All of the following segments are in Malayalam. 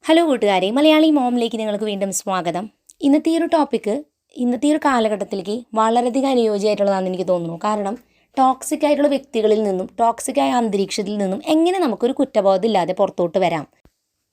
ഹലോ കൂട്ടുകാരെ, മലയാളി മോമിലേക്ക് നിങ്ങൾക്ക് വീണ്ടും സ്വാഗതം. ഇന്നത്തെ ഒരു കാലഘട്ടത്തിലേക്ക് വളരെയധികം അനുയോജ്യമായിട്ടുള്ളതാണെന്ന് എനിക്ക് തോന്നുന്നു. കാരണം ടോക്സിക് ആയിട്ടുള്ള വ്യക്തികളിൽ നിന്നും ടോക്സിക്കായ അന്തരീക്ഷത്തിൽ നിന്നും എങ്ങനെ നമുക്കൊരു കുറ്റബോധം ഇല്ലാതെ പുറത്തോട്ട് വരാം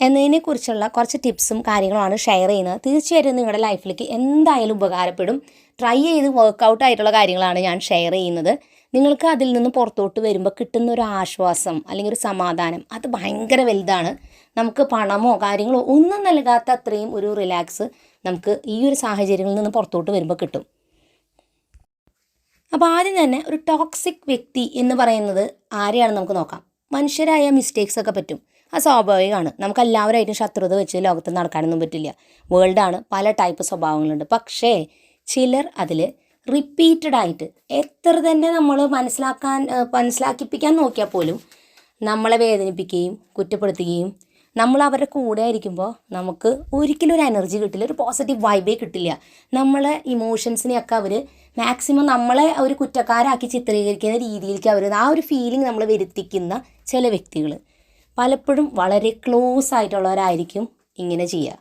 എന്നതിനെക്കുറിച്ചുള്ള കുറച്ച് ടിപ്സും കാര്യങ്ങളുമാണ് ഷെയർ ചെയ്യുന്നത്. തീർച്ചയായിട്ടും നിങ്ങളുടെ ലൈഫിലേക്ക് എന്തായാലും ഉപകാരപ്പെടും. ട്രൈ ചെയ്ത് വർക്കൗട്ട് ആയിട്ടുള്ള കാര്യങ്ങളാണ് ഞാൻ ഷെയർ ചെയ്യുന്നത്. നിങ്ങൾക്ക് അതിൽ നിന്ന് പുറത്തോട്ട് വരുമ്പോൾ കിട്ടുന്ന ഒരു ആശ്വാസം അല്ലെങ്കിൽ ഒരു സമാധാനം അത് ഭയങ്കര വലുതാണ്. നമുക്ക് പണമോ കാര്യങ്ങളോ ഒന്നും നൽകാത്ത അത്രയും ഒരു റിലാക്സ് നമുക്ക് ഈ ഒരു സാഹചര്യങ്ങളിൽ നിന്ന് പുറത്തോട്ട് വരുമ്പോൾ കിട്ടും. അപ്പോൾ ആദ്യം തന്നെ ഒരു ടോക്സിക് വ്യക്തി എന്ന് പറയുന്നത് ആരെയാണെന്ന് നമുക്ക് നോക്കാം. മനുഷ്യരായ മിസ്റ്റേക്സ് ഒക്കെ പറ്റും, അത് സ്വാഭാവികമാണ്. നമുക്ക് എല്ലാവരായിട്ടും ശത്രുത വെച്ച് ലോകത്ത് നടക്കാനൊന്നും പറ്റില്ല. വേൾഡാണ്, പല ടൈപ്പ് സ്വഭാവങ്ങളുണ്ട്. പക്ഷേ ചിലർ അതിൽ റിപ്പീറ്റഡായിട്ട് എത്ര തന്നെ നമ്മൾ മനസ്സിലാക്കിപ്പിക്കാൻ നോക്കിയാൽ പോലും നമ്മളെ വേദനിപ്പിക്കുകയും കുറ്റപ്പെടുത്തുകയും നമ്മൾ അവരുടെ കൂടെ ആയിരിക്കുമ്പോൾ നമുക്ക് ഒരിക്കലും ഒരു എനർജി കിട്ടില്ല, ഒരു പോസിറ്റീവ് വൈബേ കിട്ടില്ല. നമ്മളെ ഇമോഷൻസിനെയൊക്കെ അവർ മാക്സിമം നമ്മളെ ഒരു കുറ്റക്കാരാക്കി ചിത്രീകരിക്കുന്ന രീതിയിലേക്ക് അവർ ആ ഒരു ഫീലിംഗ് നമ്മൾ വരുത്തിക്കുന്ന ചില വ്യക്തികൾ പലപ്പോഴും വളരെ ക്ലോസ് ആയിട്ടുള്ളവരായിരിക്കും ഇങ്ങനെ ചെയ്യുക.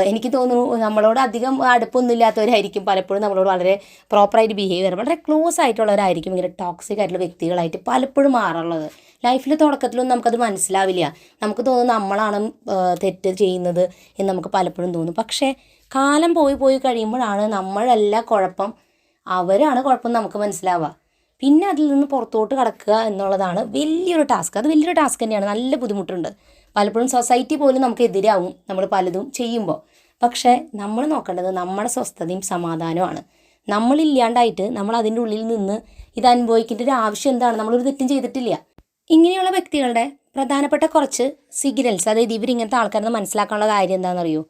എനിക്ക് തോന്നുന്നു നമ്മളോട് അധികം അടുപ്പൊന്നും ഇല്ലാത്തവരായിരിക്കും പലപ്പോഴും നമ്മളോട് വളരെ പ്രോപ്പറായിട്ട് ബിഹേവ് വളരെ ക്ലോസ് ആയിട്ടുള്ളവരായിരിക്കും ഇങ്ങനെ ടോക്സിക് ആയിട്ടുള്ള വ്യക്തികളായിട്ട് പലപ്പോഴും മാറുള്ളത്. ലൈഫിൽ തുടക്കത്തിലൊന്നും നമുക്കത് മനസ്സിലാവില്ല. നമുക്ക് തോന്നുന്നു നമ്മളാണ് തെറ്റ് ചെയ്യുന്നത് എന്ന് നമുക്ക് പലപ്പോഴും തോന്നും. പക്ഷേ കാലം പോയി കഴിയുമ്പോഴാണ് നമ്മളല്ല കുഴപ്പം, അവരാണ് കുഴപ്പം നമുക്ക് മനസ്സിലാവുക. പിന്നെ അതിൽ നിന്ന് പുറത്തോട്ട് കടക്കുക എന്നുള്ളതാണ് വലിയൊരു ടാസ്ക്. അത് വലിയൊരു ടാസ്ക് തന്നെയാണ്, നല്ല ബുദ്ധിമുട്ടുണ്ട്. പലപ്പോഴും സൊസൈറ്റി പോലും നമുക്ക് എതിരാവും നമ്മൾ പലതും ചെയ്യുമ്പോൾ. പക്ഷേ നമ്മൾ നോക്കേണ്ടത് നമ്മുടെ സ്വസ്ഥതയും സമാധാനവുമാണ്. നമ്മളില്ലാണ്ടായിട്ട് നമ്മൾ അതിൻ്റെ ഉള്ളിൽ നിന്ന് ഇത് അനുഭവിക്കേണ്ട ഒരു ആവശ്യം എന്താണ്? നമ്മളൊരു തെറ്റും ചെയ്തിട്ടില്ല. ഇങ്ങനെയുള്ള വ്യക്തികളുടെ പ്രധാനപ്പെട്ട കുറച്ച് സിഗ്നൽസ്, അതായത് ഇവരിങ്ങനത്തെ ആൾക്കാരെന്ന് മനസ്സിലാക്കാനുള്ള കാര്യം എന്താണെന്നറിയോ?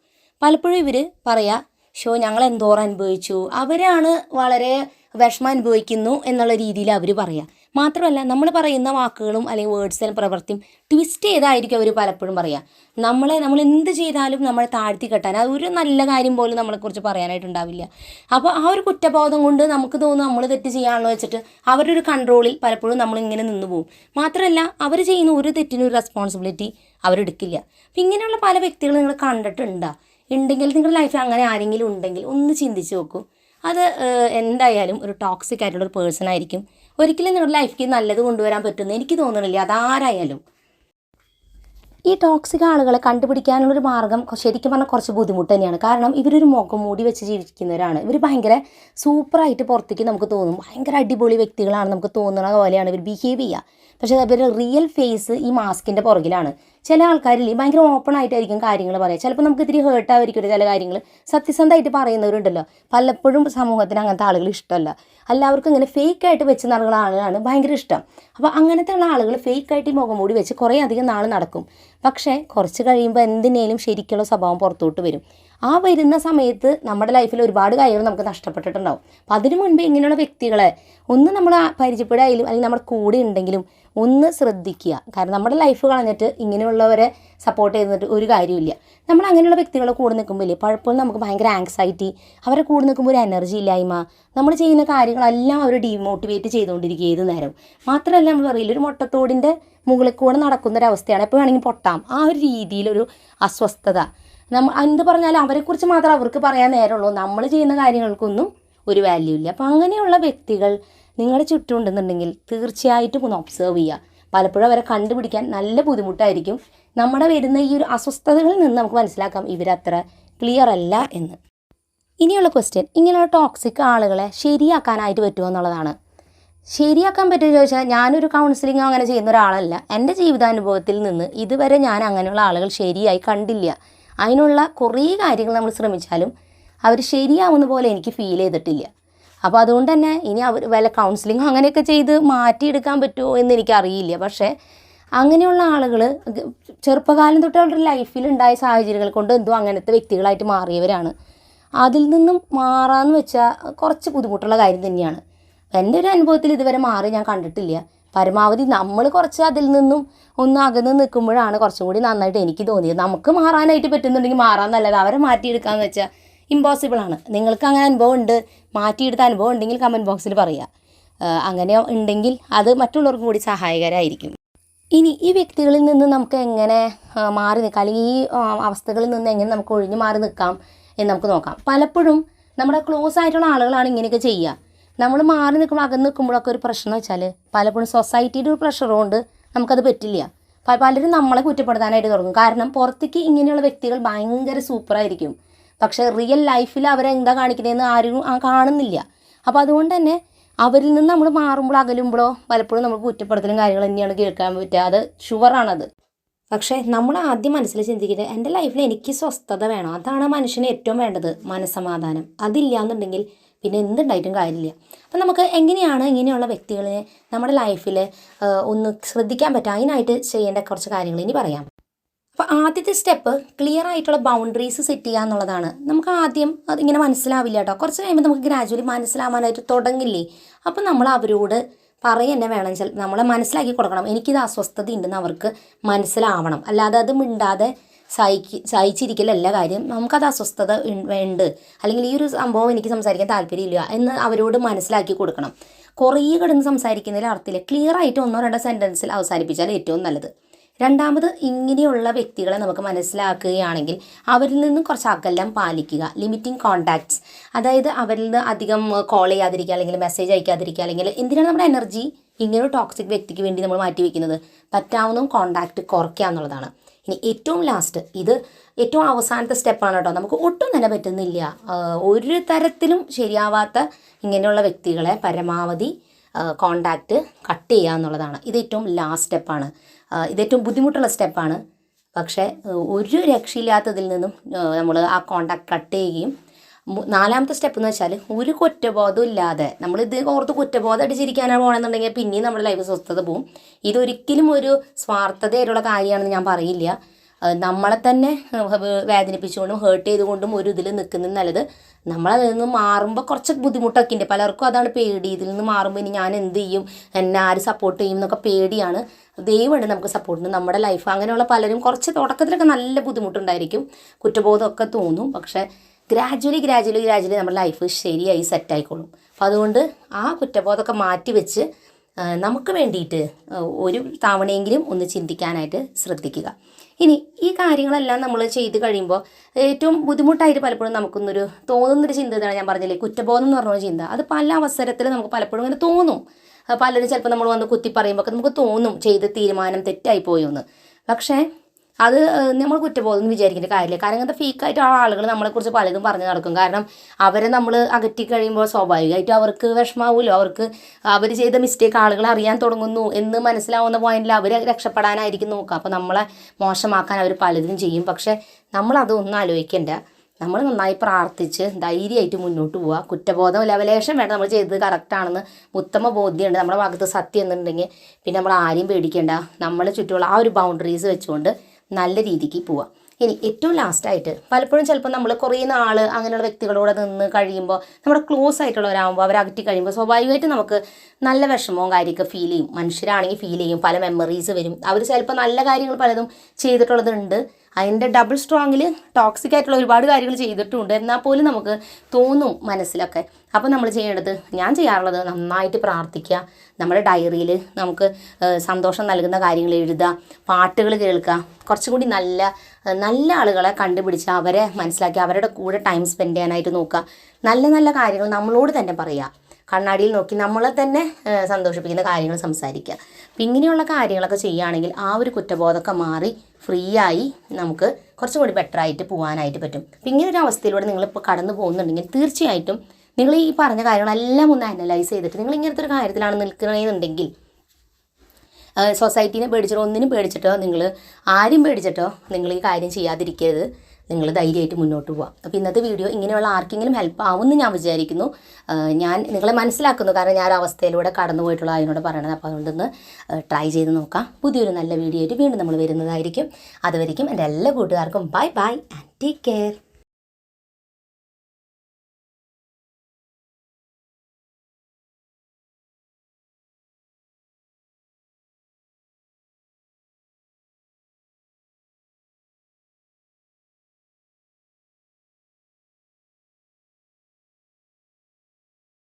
പലപ്പോഴും ഇവർ പറയുക, ഞങ്ങൾ എന്തോരം അനുഭവിച്ചു, അവരാണ് വളരെ വിഷമം അനുഭവിക്കുന്നു എന്നുള്ള രീതിയിൽ അവർ പറയുക. മാത്രമല്ല നമ്മൾ പറയുന്ന വാക്കുകളും അല്ലെങ്കിൽ വേർഡ്സിലും പ്രവൃത്തിയും ട്വിസ്റ്റ് ചെയ്തായിരിക്കും അവർ പലപ്പോഴും പറയുക. നമ്മൾ എന്ത് ചെയ്താലും നമ്മളെ താഴ്ത്തി കെട്ടാൻ, അത് ഒരു നല്ല കാര്യം പോലും നമ്മളെക്കുറിച്ച് പറയാനായിട്ടുണ്ടാവില്ല. അപ്പോൾ ആ ഒരു കുറ്റബോധം കൊണ്ട് നമുക്ക് തോന്നും നമ്മൾ തെറ്റ് ചെയ്യാണല്ലോ വെച്ചിട്ട് അവരുടെ ഒരു കൺട്രോളിൽ പലപ്പോഴും നമ്മളിങ്ങനെ നിന്ന് പോകും. മാത്രമല്ല അവർ ചെയ്യുന്ന ഒരു തെറ്റിനും ഒരു റെസ്പോൺസിബിലിറ്റി അവരെടുക്കില്ല. അപ്പം ഇങ്ങനെയുള്ള പല വ്യക്തികൾ നിങ്ങൾ ഉണ്ടെങ്കിൽ നിങ്ങളുടെ ലൈഫിൽ അങ്ങനെ ആരെങ്കിലും ഉണ്ടെങ്കിൽ ഒന്ന് ചിന്തിച്ച് നോക്കൂ. അത് എന്തായാലും ഒരു ടോക്സിക് ആയിട്ടുള്ളൊരു പേഴ്സൺ ആയിരിക്കും. ഒരിക്കലും നിങ്ങളുടെ ലൈഫിലേക്ക് നല്ലത് കൊണ്ടുവരാൻ പറ്റുമെന്ന് എനിക്ക് തോന്നുന്നില്ല, അതാരായാലും. ഈ ടോക്സിക് ആളുകളെ കണ്ടുപിടിക്കാനുള്ളൊരു മാർഗ്ഗം ശരിക്കും പറഞ്ഞാൽ കുറച്ച് ബുദ്ധിമുട്ട് തന്നെയാണ്. കാരണം ഇവരൊരു മുഖം മൂടി വെച്ച് ജീവിക്കുന്നവരാണ്. ഇവർ ഭയങ്കര സൂപ്പറായിട്ട് പുറത്തേക്ക് നമുക്ക് തോന്നും, ഭയങ്കര അടിപൊളി വ്യക്തികളാണ് നമുക്ക് തോന്നുന്ന പോലെയാണ് ഇവർ ബിഹേവ് ചെയ്യുക. പക്ഷേ അവരുടെ റിയൽ ഫേസ് ഈ മാസ്കിൻ്റെ പുറകിലാണ്. ചില ആൾക്കാരിൽ ഭയങ്കര ഓപ്പൺ ആയിട്ടായിരിക്കും കാര്യങ്ങൾ പറയുക. ചിലപ്പോൾ നമുക്ക് ഇത്തിരി ഹേർട്ടായിരിക്കും ചില കാര്യങ്ങൾ സത്യസന്ധമായിട്ട് പറയുന്നവരുണ്ടല്ലോ. പലപ്പോഴും സമൂഹത്തിന് അങ്ങനത്തെ ആളുകൾ ഇഷ്ടമല്ല. എല്ലാവർക്കും ഇങ്ങനെ ഫേക്കായിട്ട് വെച്ച് നടക്കുന്ന ആളുകളാണ് ഭയങ്കര ഇഷ്ടം. അപ്പോൾ അങ്ങനത്തെ ഉള്ള ആളുകൾ ഫേക്കായിട്ട് ഈ മുഖം മൂടി വെച്ച് കുറേ അധികം നാൾ നടക്കും. പക്ഷേ കുറച്ച് കഴിയുമ്പോൾ എന്തിനേലും ശരിക്കുള്ള സ്വഭാവം പുറത്തോട്ട് വരും. ആ വരുന്ന സമയത്ത് നമ്മുടെ ലൈഫിൽ ഒരുപാട് കാര്യങ്ങൾ നമുക്ക് നഷ്ടപ്പെട്ടിട്ടുണ്ടാവും. അപ്പം അതിനു മുൻപ് ഇങ്ങനെയുള്ള വ്യക്തികളെ ഒന്ന് നമ്മൾ പരിചയപ്പെടുകയായാലും അല്ലെങ്കിൽ നമ്മുടെ കൂടെ ഉണ്ടെങ്കിലും ഒന്ന് ശ്രദ്ധിക്കുക. കാരണം നമ്മുടെ ലൈഫ് കളഞ്ഞിട്ട് ഇങ്ങനെയുള്ളവരെ സപ്പോർട്ട് ചെയ്തിട്ട് ഒരു കാര്യമില്ല. നമ്മൾ അങ്ങനെയുള്ള വ്യക്തികളെ കൂടെ നിൽക്കുമ്പോൾ പലപ്പോഴും നമുക്ക് ഭയങ്കര ആങ്സൈറ്റി, അവരെ കൂടെ നിൽക്കുമ്പോൾ ഒരു എനർജി ഇല്ലായ്മ, നമ്മൾ ചെയ്യുന്ന കാര്യങ്ങളെല്ലാം അവർ ഡീമോട്ടിവേറ്റ് ചെയ്തുകൊണ്ടിരിക്കുക ഏത് നേരം. മാത്രമല്ല നമ്മൾ പറയില്ല, ഒരു മുട്ടത്തോടിൻ്റെ മുകളിൽ കൂടെ നടക്കുന്നൊരവസ്ഥയാണ്, എപ്പോൾ വേണമെങ്കിൽ പൊട്ടാം. ആ ഒരു രീതിയിലൊരു അസ്വസ്ഥത. എന്ത് പറഞ്ഞാലും അവരെക്കുറിച്ച് മാത്രമേ അവർക്ക് പറയാൻ നേരമുള്ളൂ, നമ്മൾ ചെയ്യുന്ന കാര്യങ്ങൾക്കൊന്നും ഒരു വാല്യൂ ഇല്ല. അപ്പോൾ അങ്ങനെയുള്ള വ്യക്തികൾ നിങ്ങളുടെ ചുറ്റുമുണ്ടെന്നുണ്ടെങ്കിൽ തീർച്ചയായിട്ടും ഒന്ന് ഒബ്സേർവ് ചെയ്യുക. പലപ്പോഴും അവരെ കണ്ടുപിടിക്കാൻ നല്ല ബുദ്ധിമുട്ടായിരിക്കും. നമ്മുടെ വരുന്ന ഈ ഒരു അസ്വസ്ഥതകളിൽ നിന്ന് നമുക്ക് മനസ്സിലാക്കാം ഇവരത്ര ക്ലിയർ അല്ല എന്ന്. ഇനിയുള്ള ക്വസ്റ്റ്യൻ, ഇങ്ങനെയുള്ള ടോക്സിക് ആളുകളെ ശരിയാക്കാനായിട്ട് പറ്റുമോ എന്നുള്ളതാണ്. ശരിയാക്കാൻ പറ്റുമെന്ന് ചോദിച്ചാൽ ഞാനൊരു കൗൺസിലിംഗ് അങ്ങനെ ചെയ്യുന്ന ഒരാളല്ല. എൻ്റെ ജീവിതാനുഭവത്തിൽ നിന്ന് ഇതുവരെ ഞാൻ അങ്ങനെയുള്ള ആളുകൾ ശരിയായി കണ്ടില്ല. അതിനുള്ള കുറേ കാര്യങ്ങൾ നമ്മൾ ശ്രമിച്ചാലും അവർ ശരിയാവുന്ന പോലെ എനിക്ക് ഫീൽ ചെയ്തിട്ടില്ല. അപ്പോൾ അതുകൊണ്ട് തന്നെ ഇനി അവർ വല്ല കൗൺസിലിംഗ് അങ്ങനെയൊക്കെ ചെയ്ത് മാറ്റിയെടുക്കാൻ പറ്റുമോ എന്ന് എനിക്കറിയില്ല. പക്ഷേ അങ്ങനെയുള്ള ആളുകൾ ചെറുപ്പകാലം തൊട്ട് അവരുടെ ലൈഫിലുണ്ടായ സാഹചര്യങ്ങൾ കൊണ്ട് എന്തോ അങ്ങനത്തെ വ്യക്തികളായിട്ട് മാറിയവരാണ്. അതിൽ നിന്നും മാറാമെന്ന് വെച്ചാൽ കുറച്ച് ബുദ്ധിമുട്ടുള്ള കാര്യം തന്നെയാണ്. എൻ്റെ ഒരു അനുഭവത്തിൽ ഇതുവരെ മാറി ഞാൻ കണ്ടിട്ടില്ല. പരമാവധി നമ്മൾ കുറച്ച് അതിൽ നിന്നും ഒന്ന് അകന്ന് നിൽക്കുമ്പോഴാണ് കുറച്ചും കൂടി നന്നായിട്ട് എനിക്ക് തോന്നിയത്. നമുക്ക് മാറാനായിട്ട് പറ്റുന്നുണ്ടെങ്കിൽ മാറാമെന്നല്ലാതെ അവരെ മാറ്റിയെടുക്കാമെന്ന് വെച്ചാൽ ഇമ്പോസിബിളാണ്. നിങ്ങൾക്ക് അങ്ങനെ അനുഭവം ഉണ്ട്, മാറ്റിയെടുത്ത അനുഭവം ഉണ്ടെങ്കിൽ കമൻറ്റ് ബോക്സിൽ പറയുക. അങ്ങനെ ഉണ്ടെങ്കിൽ അത് മറ്റുള്ളവർക്കും കൂടി സഹായകരമായിരിക്കും. ഇനി ഈ വ്യക്തികളിൽ നിന്ന് നമുക്ക് എങ്ങനെ മാറി നിൽക്കാം, അല്ലെങ്കിൽ ഈ അവസ്ഥകളിൽ നിന്ന് എങ്ങനെ നമുക്ക് ഒഴിഞ്ഞു മാറി നിൽക്കാം എന്ന് നമുക്ക് നോക്കാം. പലപ്പോഴും നമ്മുടെ ക്ലോസ് ആയിട്ടുള്ള ആളുകളാണ് ഇങ്ങനെയൊക്കെ ചെയ്യുക. നമ്മൾ മാറി നിൽക്കുമ്പോൾ അകന്ന് നിൽക്കുമ്പോഴൊക്കെ ഒരു പ്രശ്നം വെച്ചാൽ പലപ്പോഴും സൊസൈറ്റിയുടെ ഒരു പ്രഷർ കൊണ്ട് നമുക്കത് പറ്റില്ല. പലരും നമ്മളെ കുറ്റപ്പെടുത്താനായിട്ട് തുടങ്ങും. കാരണം പുറത്തേക്ക് ഇങ്ങനെയുള്ള വ്യക്തികൾ ഭയങ്കര സൂപ്പറായിരിക്കും, പക്ഷേ റിയൽ ലൈഫിൽ അവരെന്താ കാണിക്കുന്നതെന്ന് ആരും കാണുന്നില്ല. അപ്പോൾ അതുകൊണ്ട് തന്നെ അവരിൽ നിന്ന് നമ്മൾ മാറുമ്പോൾ അകലുമ്പോഴോ പലപ്പോഴും നമുക്ക് കുറ്റപ്പെടുത്തലും കാര്യങ്ങൾ തന്നെയാണ് കേൾക്കാൻ പറ്റുക. അത് ഷുവറാണത്. പക്ഷേ നമ്മൾ ആദ്യം മനസ്സിൽ ചിന്തിക്കുന്നത് എൻ്റെ ലൈഫിൽ എനിക്ക് സ്വസ്ഥത വേണം. അതാണ് മനുഷ്യന് ഏറ്റവും വേണ്ടത്, മനസ്സമാധാനം. അതില്ല എന്നുണ്ടെങ്കിൽ പിന്നെ എന്തുണ്ടായിട്ടും കാര്യമില്ല. അപ്പം നമുക്ക് എങ്ങനെയാണ് ഇങ്ങനെയുള്ള വ്യക്തികളെ നമ്മുടെ ലൈഫിൽ ഒന്ന് ശ്രദ്ധിക്കാൻ പറ്റുക, അതിനായിട്ട് ചെയ്യേണ്ട കുറച്ച് കാര്യങ്ങൾ ഇനി പറയാം. അപ്പോൾ ആദ്യത്തെ സ്റ്റെപ്പ് ക്ലിയർ ആയിട്ടുള്ള ബൗണ്ടറീസ് സെറ്റ് ചെയ്യുക എന്നുള്ളതാണ്. നമുക്ക് ആദ്യം അതിങ്ങനെ മനസ്സിലാവില്ല കേട്ടോ, കുറച്ച് കഴിയുമ്പോൾ നമുക്ക് ഗ്രാജുവലി മനസ്സിലാവാനായിട്ട് തുടങ്ങില്ലേ. അപ്പോൾ നമ്മൾ അവരോട് തന്നെ വേണം, നമ്മളെ മനസ്സിലാക്കി കൊടുക്കണം. എനിക്കിത് അസ്വസ്ഥത ഉണ്ടെന്ന് അവർക്ക് മനസ്സിലാവണം. അല്ലാതെ അത് മിണ്ടാതെ സഹിച്ചിരിക്കലല്ല കാര്യം. നമുക്കത് അസ്വസ്ഥത ഉണ്ട്, അല്ലെങ്കിൽ ഈ ഒരു സംഭവം എനിക്ക് സംസാരിക്കാൻ താല്പര്യമില്ല എന്ന് അവരോട് മനസ്സിലാക്കി കൊടുക്കണം. കുറേ കിടന്ന് സംസാരിക്കുന്നതിൽ അർത്ഥമില്ല. ക്ലിയർ ആയിട്ട് 1-2 സെൻറ്റൻസിൽ അവസാനിപ്പിച്ചാൽ ഏറ്റവും നല്ലത്. രണ്ടാമത്, ഇങ്ങനെയുള്ള വ്യക്തികളെ നമുക്ക് മനസ്സിലാക്കുകയാണെങ്കിൽ അവരിൽ നിന്നും കുറച്ച് അകലം പാലിക്കുക. ലിമിറ്റിംഗ് കോൺടാക്ട്സ്, അതായത് അവരിൽ നിന്ന് അധികം കോൾ ചെയ്യാതിരിക്കുക, അല്ലെങ്കിൽ മെസ്സേജ് അയക്കാതിരിക്കുക. അല്ലെങ്കിൽ എന്തിനാണ് നമ്മുടെ എനർജി ഇങ്ങനെ ഒരു ടോക്സിക് വ്യക്തിക്ക് വേണ്ടി നമ്മൾ മാറ്റി വയ്ക്കുന്നത്? പറ്റാവുന്നതും കോൺടാക്റ്റ് കുറയ്ക്കുക എന്നുള്ളതാണ്. ഇനി ഏറ്റവും ലാസ്റ്റ്, ഇത് ഏറ്റവും അവസാനത്തെ സ്റ്റെപ്പാണ് കേട്ടോ. നമുക്ക് ഒട്ടും തന്നെ പറ്റുന്നില്ല, ഒരു തരത്തിലും ശരിയാവാത്ത ഇങ്ങനെയുള്ള വ്യക്തികളെ പരമാവധി കോണ്ടാക്റ്റ് കട്ട് ചെയ്യുക എന്നുള്ളതാണ്. ഇത് ഏറ്റവും ലാസ്റ്റ് സ്റ്റെപ്പാണ്. ഇതേറ്റവും ബുദ്ധിമുട്ടുള്ള സ്റ്റെപ്പാണ്. പക്ഷേ ഒരു രക്ഷയില്ലാത്തതിൽ നിന്നും നമ്മൾ ആ കോണ്ടാക്ട് കട്ട് ചെയ്യുകയും, നാലാമത്തെ സ്റ്റെപ്പ് എന്ന് വെച്ചാൽ ഒരു കുറ്റബോധം ഇല്ലാതെ നമ്മളിത് ഓർത്ത് കുറ്റബോധം അടിച്ചിരിക്കാനാണ് പോകണമെന്നുണ്ടെങ്കിൽ പിന്നെയും നമ്മുടെ ലൈഫ് സ്വസ്ഥത പോവും. ഇതൊരിക്കലും ഒരു സ്വാർത്ഥതയായിട്ടുള്ള കാര്യമാണെന്ന് ഞാൻ പറയില്ല. നമ്മളെ തന്നെ വേദനിപ്പിച്ചുകൊണ്ടും ഹേർട്ട് ചെയ്തുകൊണ്ടും ഒരു ഇതിൽ നിൽക്കുന്നത് നല്ലത്. നമ്മളതിൽ നിന്ന് മാറുമ്പോൾ കുറച്ച് ബുദ്ധിമുട്ടൊക്കെ ഉണ്ട്. പലർക്കും അതാണ് പേടി. ഇതിൽ നിന്ന് മാറുമ്പോൾ ഇനി ഞാൻ എന്ത് ചെയ്യും, എന്നെ ആര് സപ്പോർട്ട് ചെയ്യും എന്നൊക്കെ പേടിയാണ്. ദൈവമുണ്ട് നമുക്ക് സപ്പോർട്ടിന്. നമ്മുടെ ലൈഫ് അങ്ങനെയുള്ള പലരും കുറച്ച് തുടക്കത്തിലൊക്കെ നല്ല ബുദ്ധിമുട്ടുണ്ടായിരിക്കും, കുറ്റബോധമൊക്കെ തോന്നും. പക്ഷേ ഗ്രാജുവലി നമ്മുടെ ലൈഫ് ശരിയായി സെറ്റായിക്കോളും. അപ്പോൾ അതുകൊണ്ട് ആ കുറ്റബോധമൊക്കെ മാറ്റി വെച്ച് നമുക്ക് വേണ്ടിയിട്ട് ഒരു തവണയെങ്കിലും ഒന്ന് ചിന്തിക്കാനായിട്ട് ശ്രദ്ധിക്കുക. ഇനി ഈ കാര്യങ്ങളെല്ലാം നമ്മൾ ചെയ്ത് കഴിയുമ്പോൾ ഏറ്റവും ബുദ്ധിമുട്ടായിട്ട് പലപ്പോഴും നമുക്കൊന്നൊരു തോന്നുന്നൊരു ചിന്ത ഇതാണ്, ഞാൻ പറഞ്ഞില്ലേ കുറ്റബോധം എന്ന് പറഞ്ഞൊരു ചിന്ത. അത് പല അവസരത്തിൽ നമുക്ക് പലപ്പോഴും അങ്ങനെ തോന്നും. പലരും ചിലപ്പോൾ നമ്മൾ വന്ന് കുത്തി പറയുമ്പോൾ നമുക്ക് തോന്നും ചെയ്ത തീരുമാനം തെറ്റായി പോയെന്ന്. പക്ഷേ അത് നമ്മൾ കുറ്റബോധം എന്ന് വിചാരിക്കേണ്ട കാര്യമില്ല. കാരണം അങ്ങനത്തെ ഫേക്കായിട്ട് ആ ആളുകൾ നമ്മളെക്കുറിച്ച് പലതും പറഞ്ഞു നടക്കും. കാരണം അവരെ നമ്മൾ അകറ്റി കഴിയുമ്പോൾ സ്വാഭാവികമായിട്ടും അവർക്ക് വിഷമാവുമല്ലോ. അവർക്ക് അവർ ചെയ്ത മിസ്റ്റേക്ക് ആളുകൾ അറിയാൻ തുടങ്ങുന്നു എന്ന് മനസ്സിലാവുന്ന പോയിന്റിൽ അവർ രക്ഷപ്പെടാനായിരിക്കും നോക്കുക. അപ്പോൾ നമ്മളെ മോശമാക്കാൻ അവർ പലതും ചെയ്യും. പക്ഷേ നമ്മളതൊന്നും ആലോചിക്കേണ്ട. നമ്മൾ നന്നായി പ്രാർത്ഥിച്ച് ധൈര്യമായിട്ട് മുന്നോട്ട് പോവുക. കുറ്റബോധം ലെവലേഷൻ വേണ്ട, നമ്മൾ ചെയ്തത് കറക്റ്റാണെന്ന് ഉത്തമ ബോധ്യമുണ്ട്, നമ്മുടെ ഭാഗത്ത് സത്യം എന്നുണ്ടെങ്കിൽ പിന്നെ നമ്മൾ ആരെയും പേടിക്കേണ്ട. നമ്മളെ ചുറ്റുമുള്ള ആ ഒരു ബൗണ്ടറീസ് വെച്ചുകൊണ്ട് നല്ല രീതിക്ക് പോവാം. ഇനി ഏറ്റവും ലാസ്റ്റായിട്ട് പലപ്പോഴും ചിലപ്പോൾ നമ്മൾ കുറേ നാൾ അങ്ങനെയുള്ള വ്യക്തികളോട് നിന്ന് കഴിയുമ്പോൾ, നമ്മുടെ ക്ലോസ് ആയിട്ടുള്ളവരാകുമ്പോൾ അവരകറ്റി കഴിയുമ്പോൾ സ്വാഭാവികമായിട്ട് നമുക്ക് നല്ല വിഷമവും കാര്യമൊക്കെ ഫീൽ ചെയ്യും. മനുഷ്യരാണെങ്കിൽ ഫീൽ ചെയ്യും, പല മെമ്മറീസ് വരും. അവർ ചിലപ്പോൾ നല്ല കാര്യങ്ങൾ പലതും ചെയ്തിട്ടുള്ളതുണ്ട്, അതിൻ്റെ ഡബിൾ സ്ട്രോങ്ങിൽ ടോക്സിക് ആയിട്ടുള്ള ഒരുപാട് കാര്യങ്ങൾ ചെയ്തിട്ടുണ്ട്. എന്നാൽ പോലും നമുക്ക് തോന്നും മനസ്സിലൊക്കെ. അപ്പോൾ നമ്മൾ ചെയ്യേണ്ടത്, ഞാൻ ചെയ്യാറുള്ളത് നന്നായിട്ട് പ്രാർത്ഥിക്കുക. നമ്മുടെ ഡയറിയിൽ നമുക്ക് സന്തോഷം നൽകുന്ന കാര്യങ്ങൾ എഴുതുക, പാട്ടുകൾ കേൾക്കുക, കുറച്ചും കൂടി നല്ല ആളുകളെ കണ്ടുപിടിച്ച് അവരെ മനസ്സിലാക്കി അവരുടെ കൂടെ ടൈം സ്പെൻഡ് ചെയ്യാനായിട്ട് നോക്കുക. നല്ല കാര്യങ്ങൾ നമ്മളോട് തന്നെ പറയുക. കണ്ണാടിയിൽ നോക്കി നമ്മളെ തന്നെ സന്തോഷിപ്പിക്കുന്ന കാര്യങ്ങൾ സംസാരിക്കുക. അപ്പം ഇങ്ങനെയുള്ള കാര്യങ്ങളൊക്കെ ചെയ്യുകയാണെങ്കിൽ ആ ഒരു കുറ്റബോധമൊക്കെ മാറി ഫ്രീ ആയി നമുക്ക് കുറച്ചും കൂടി ബെറ്ററായിട്ട് പോകാനായിട്ട് പറ്റും. അപ്പം ഇങ്ങനൊരു അവസ്ഥയിലൂടെ നിങ്ങളിപ്പോൾ കടന്നു പോകുന്നുണ്ടെങ്കിൽ തീർച്ചയായിട്ടും നിങ്ങൾ ഈ പറഞ്ഞ കാര്യങ്ങളെല്ലാം ഒന്ന് അനലൈസ് ചെയ്തിട്ട് നിങ്ങൾ ഇങ്ങനത്തെ ഒരു കാര്യത്തിലാണ് നിൽക്കണമെന്നുണ്ടെങ്കിൽ, സൊസൈറ്റീനെ പേടിച്ചിട്ടോ ഒന്നിനും പേടിച്ചിട്ടോ നിങ്ങൾ ആരും പേടിച്ചിട്ടോ നിങ്ങൾ ഈ കാര്യം ചെയ്യാതിരിക്കരുത്. നിങ്ങൾ ധൈര്യമായിട്ട് മുന്നോട്ട് പോകാം. അപ്പോൾ ഇന്നത്തെ വീഡിയോ ഇങ്ങനെയുള്ള ആർക്കെങ്കിലും ഹെൽപ്പ് ആവുമെന്ന് ഞാൻ വിചാരിക്കുന്നു. ഞാൻ നിങ്ങളെ മനസ്സിലാക്കുന്നു, കാരണം ഞാൻ ആ അവസ്ഥയിലൂടെ കടന്നു പോയിട്ടുള്ള അതിനോട് പറയണത്. അപ്പോൾ അതുകൊണ്ടൊന്ന് ട്രൈ ചെയ്ത് നോക്കാം. പുതിയൊരു നല്ല വീഡിയോ ആയിട്ട് വീണ്ടും നമ്മൾ വരുന്നതായിരിക്കും. അതുവരെയും എൻ്റെ എല്ലാ കൂട്ടുകാർക്കും ബൈ ആൻഡ് ടേക്ക് കെയർ.